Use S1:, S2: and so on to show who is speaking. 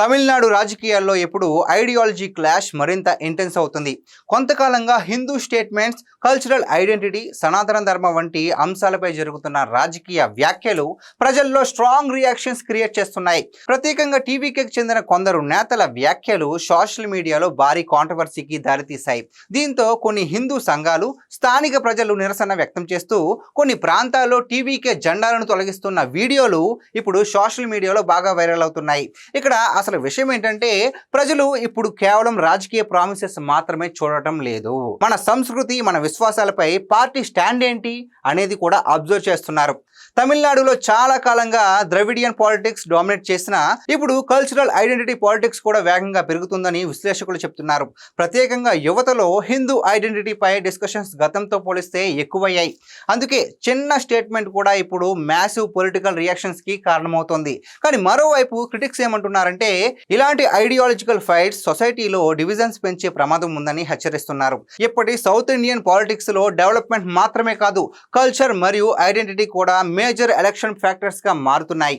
S1: తమిళనాడు రాజకీయాల్లో ఇప్పుడు ideology clash మరింత ఇంటెన్స్ అవుతుంది. కొంతకాలంగా హిందూ స్టేట్మెంట్స్, కల్చరల్ ఐడెంటిటీ, సనాతన ధర్మం వంటి అంశాలపై జరుగుతున్న రాజకీయ వ్యాఖ్యలు ప్రజల్లో స్ట్రాంగ్ రియాక్షన్స్ క్రియేట్ చేస్తున్నాయి. ప్రత్యేకంగా టీవీకి చెందిన కొందరు నేతల వ్యాఖ్యలు సోషల్ మీడియాలో భారీ కాంట్రవర్సీకి దారితీశాయి. దీంతో కొన్ని హిందూ సంఘాలు, స్థానిక ప్రజలు నిరసన వ్యక్తం చేస్తూ కొన్ని ప్రాంతాల్లో టీవీకే జెండాలను తొలగిస్తున్న వీడియోలు ఇప్పుడు సోషల్ మీడియాలో బాగా వైరల్ అవుతున్నాయి. ఇక్కడ అసలు విషయం ఏంటంటే ప్రజలు ఇప్పుడు కేవలం రాజకీయ ప్రామిసెస్ మాత్రమే చూడటం లేదు, మన సంస్కృతి, మన విశ్వాసాలపై పార్టీ స్టాండ్ ఏంటి అనేది కూడా అబ్జర్వ్ చేస్తున్నారు. తమిళనాడులో చాలా కాలంగా ద్రవిడియన్ పాలిటిక్స్ డామినేట్ చేసిన ఇప్పుడు కల్చరల్ ఐడెంటిటీ పాలిటిక్స్ కూడా వేగంగా పెరుగుతుందని విశ్లేషకులు చెప్తున్నారు. ప్రత్యేకంగా యువతలో హిందూ ఐడెంటిటీపై డిస్కషన్స్ గతంతో పోలిస్తే ఎక్కువయ్యాయి. అందుకే చిన్న స్టేట్మెంట్ కూడా ఇప్పుడు మ్యాసివ్ పొలిటికల్ రియాక్షన్స్ కి కారణమవుతోంది. కానీ మరోవైపు క్రిటిక్స్ ఏమంటున్నారంటే ఇలాంటి ఐడియాలజికల్ ఫైట్స్ సొసైటీలో డివిజన్స్ పెంచే ప్రమాదం ఉందని హెచ్చరిస్తున్నారు. ఇప్పటి సౌత్ ఇండియన్ పాలిటిక్స్ లో డెవలప్మెంట్ మాత్రమే కాదు, కల్చర్ మరియు ఐడెంటిటీ కూడా మేజర్ ఎలక్షన్ ఫ్యాక్టర్స్ గా మారుతున్నాయి.